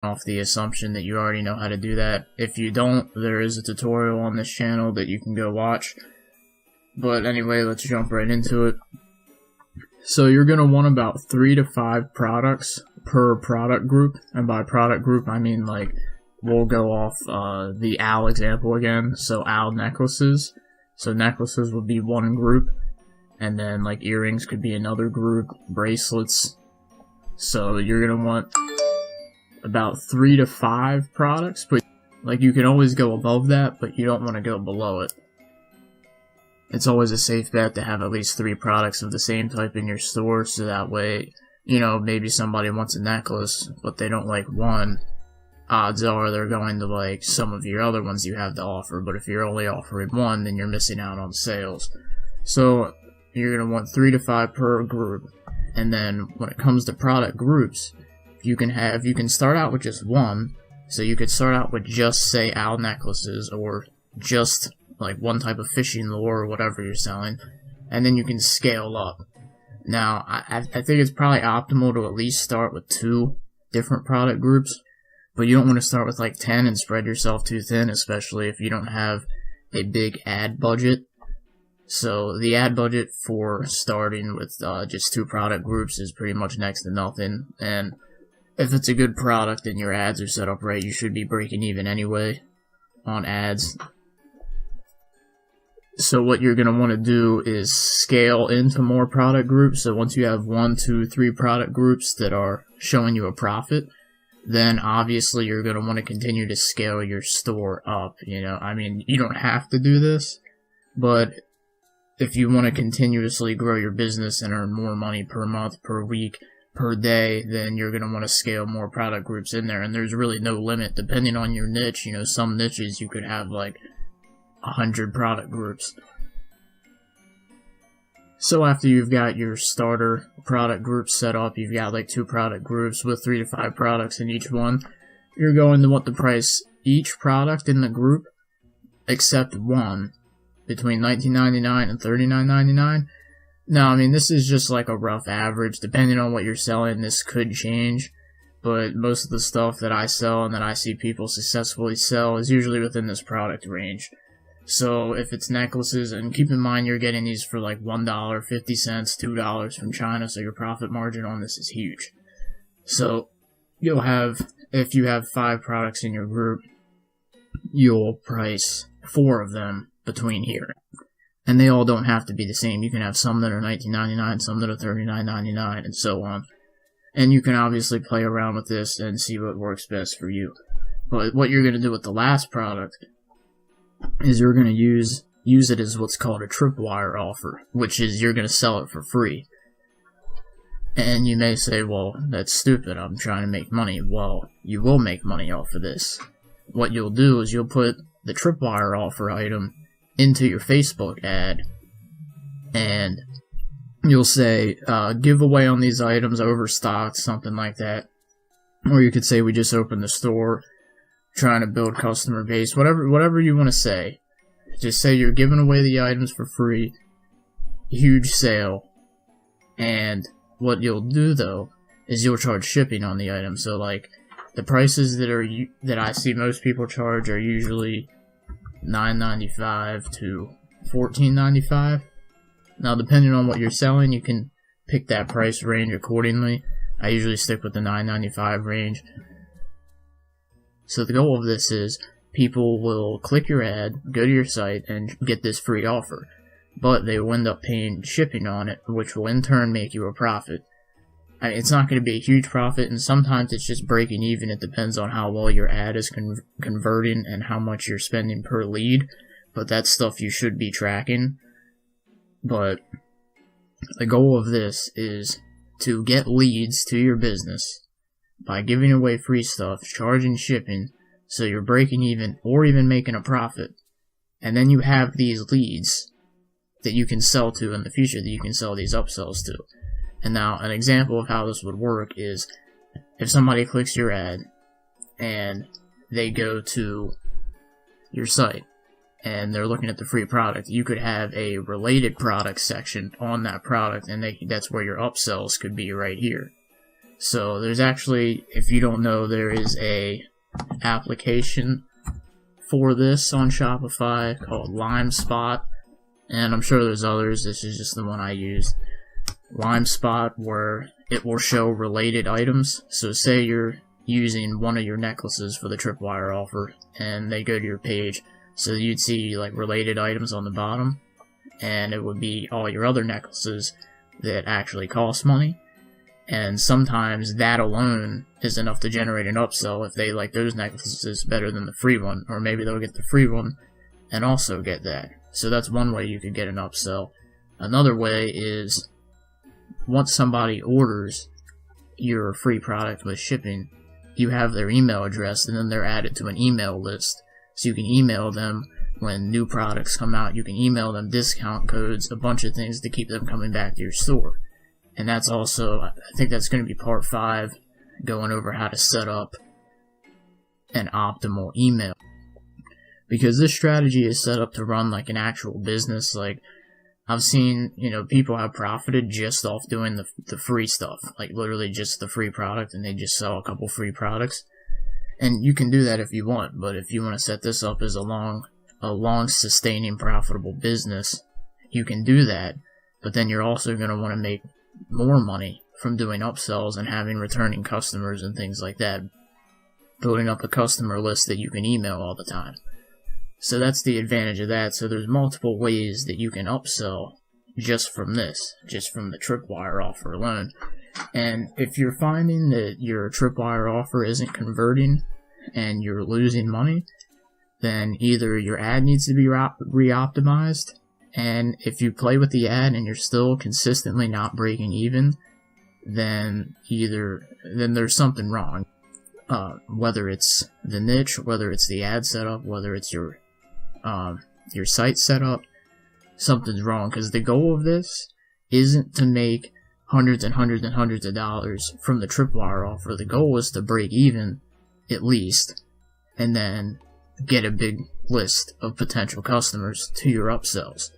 off the assumption that you already know how to do that. If you don't, there is a tutorial on this channel that you can go watch. But anyway, let's jump right into it. So you're going to want about 3 to 5 products per product group, and by product group I mean, like, we'll go off the owl example again. So owl necklaces. So necklaces would be one group, and then like earrings could be another group, bracelets. So you're going to want about 3 to 5 products, but like you can always go above that, but you don't want to go below it. It's always a safe bet to have at least 3 products of the same type in your store, so that way, you know, maybe somebody wants a necklace, but they don't like one. Odds are they're going to like some of your other ones you have to offer, but if you're only offering one, then you're missing out on sales. So you're going to want 3 to 5 per group, and then when it comes to product groups, you can start out with just one. So you could start out with just, say, owl necklaces, or just like one type of fishing lure or whatever you're selling, and then you can scale up. Now, I think it's probably optimal to at least start with 2 different product groups, but you don't want to start with like 10 and spread yourself too thin, especially if you don't have a big ad budget. So the ad budget for starting with just 2 product groups is pretty much next to nothing, and if it's a good product and your ads are set up right, you should be breaking even anyway on ads. So what you're going to want to do is scale into more product groups. So once you have 1, 2, 3 product groups that are showing you a profit, then obviously you're going to want to continue to scale your store up. You know, I mean, you don't have to do this, but if you want to continuously grow your business and earn more money per month, per week, per day, then you're going to want to scale more product groups in there. And there's really no limit depending on your niche. You know, some niches you could have like 100 product groups. So after you've got your starter product group set up, you've got like 2 product groups with 3 to 5 products in each one, you're going to want to price each product in the group except one between $19.99 and $39.99. Now, I mean, this is just like a rough average. Depending on what you're selling, this could change, but most of the stuff that I sell and that I see people successfully sell is usually within this product range. So if it's necklaces, and keep in mind you're getting these for like $1, 50 cents, $2 from China, so your profit margin on this is huge. So you'll have, if you have 5 products in your group, you'll price 4 of them between here. And they all don't have to be the same. You can have some that are $19.99, some that are $39.99, and so on. And you can obviously play around with this and see what works best for you. But what you're going to do with the last product is you're going to use it as what's called a tripwire offer, which is you're going to sell it for free. And you may say, well, that's stupid, I'm trying to make money. Well, you will make money off of this. What you'll do is you'll put the tripwire offer item into your Facebook ad, and you'll say, giveaway on these items, overstocked, something like that. Or you could say, we just opened the store, trying to build customer base, whatever you want to say. Just say you're giving away the items for free, huge sale, and what you'll do though is you'll charge shipping on the item. So like the prices that I see most people charge are usually $9.95 to $14.95. Now, depending on what you're selling, you can pick that price range accordingly. I usually stick with the $9.95 range. So the goal of this is people will click your ad, go to your site, and get this free offer. But they will end up paying shipping on it, which will in turn make you a profit. I mean, it's not going to be a huge profit, and sometimes it's just breaking even. It depends on how well your ad is converting and how much you're spending per lead, but that's stuff you should be tracking. But the goal of this is to get leads to your business by giving away free stuff, charging shipping, so you're breaking even or even making a profit. And then you have these leads that you can sell to in the future, that you can sell these upsells to. And now, an example of how this would work is if somebody clicks your ad and they go to your site and they're looking at the free product, you could have a related product section on that product, and that's where your upsells could be right here. So there's actually, if you don't know, there is a application for this on Shopify called LimeSpot, and I'm sure there's others. This is just the one I use. LimeSpot, where it will show related items. So say you're using one of your necklaces for the tripwire offer, and they go to your page, so you'd see like related items on the bottom, and it would be all your other necklaces that actually cost money. And sometimes that alone is enough to generate an upsell if they like those necklaces better than the free one, or maybe they'll get the free one and also get that. So that's one way you could get an upsell. Another way is, once somebody orders your free product with shipping, you have their email address, and then they're added to an email list. So you can email them when new products come out. You can email them discount codes, a bunch of things to keep them coming back to your store. And that's also, I think that's going to be part 5, going over how to set up an optimal email. Because this strategy is set up to run like an actual business. Like, I've seen, people have profited just off doing the free stuff. Like, literally just the free product, and they just sell a couple free products. And you can do that if you want, but if you want to set this up as a long sustaining profitable business, you can do that. But then you're also going to want to make more money from doing upsells and having returning customers and things like that, building up a customer list that you can email all the time. So that's the advantage of that. So there's multiple ways that you can upsell just from this, just from the tripwire offer alone. And if you're finding that your tripwire offer isn't converting and you're losing money, then either your ad needs to be re-optimized, and if you play with the ad and you're still consistently not breaking even, then there's something wrong. Whether it's the niche, whether it's the ad setup, whether it's your site setup, something's wrong. Because the goal of this isn't to make hundreds and hundreds and hundreds of dollars from the tripwire offer. The goal is to break even, at least, and then get a big list of potential customers to your upsells.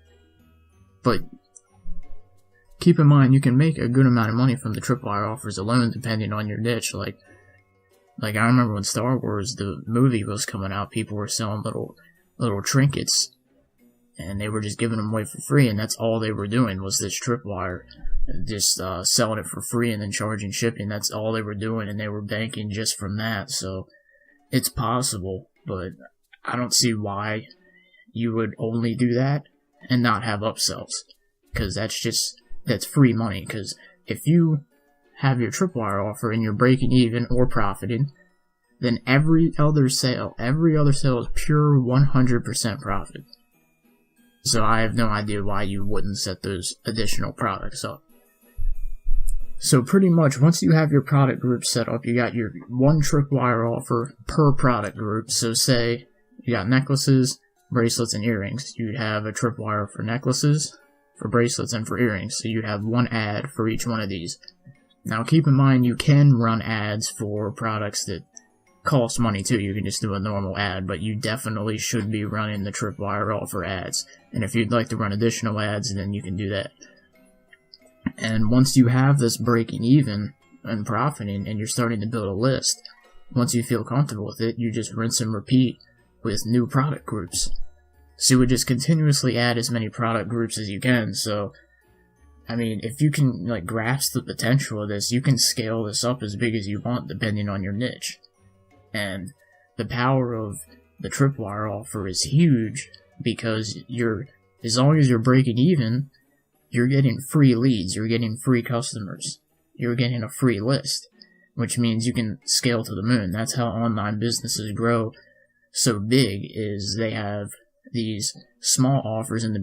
But keep in mind, you can make a good amount of money from the tripwire offers alone, depending on your niche. Like I remember when Star Wars, the movie, was coming out, people were selling little trinkets, and they were just giving them away for free, and that's all they were doing was this tripwire, just selling it for free and then charging shipping. That's all they were doing, and they were banking just from that. So it's possible, but I don't see why you would only do that and not have upsells, because that's free money. Because if you have your tripwire offer and you're breaking even or profiting, then every other sale is pure 100% profit. So I have no idea why you wouldn't set those additional products up. So pretty much, once you have your product group set up, you got your one tripwire offer per product group. So say you got necklaces, bracelets, and earrings. You'd have a tripwire for necklaces, for bracelets, and for earrings. So you'd have one ad for each one of these. Now keep in mind, you can run ads for products that cost money too. You can just do a normal ad, but you definitely should be running the tripwire offer ads. And if you'd like to run additional ads, then you can do that. And once you have this breaking even and profiting, and you're starting to build a list, once you feel comfortable with it, you just rinse and repeat with new product groups. So you would just continuously add as many product groups as you can. So, I mean, if you can grasp the potential of this, you can scale this up as big as you want, depending on your niche. And the power of the tripwire offer is huge, because as long as you're breaking even, you're getting free leads, you're getting free customers, you're getting a free list, which means you can scale to the moon. That's how online businesses grow so big, is they have these small offers in the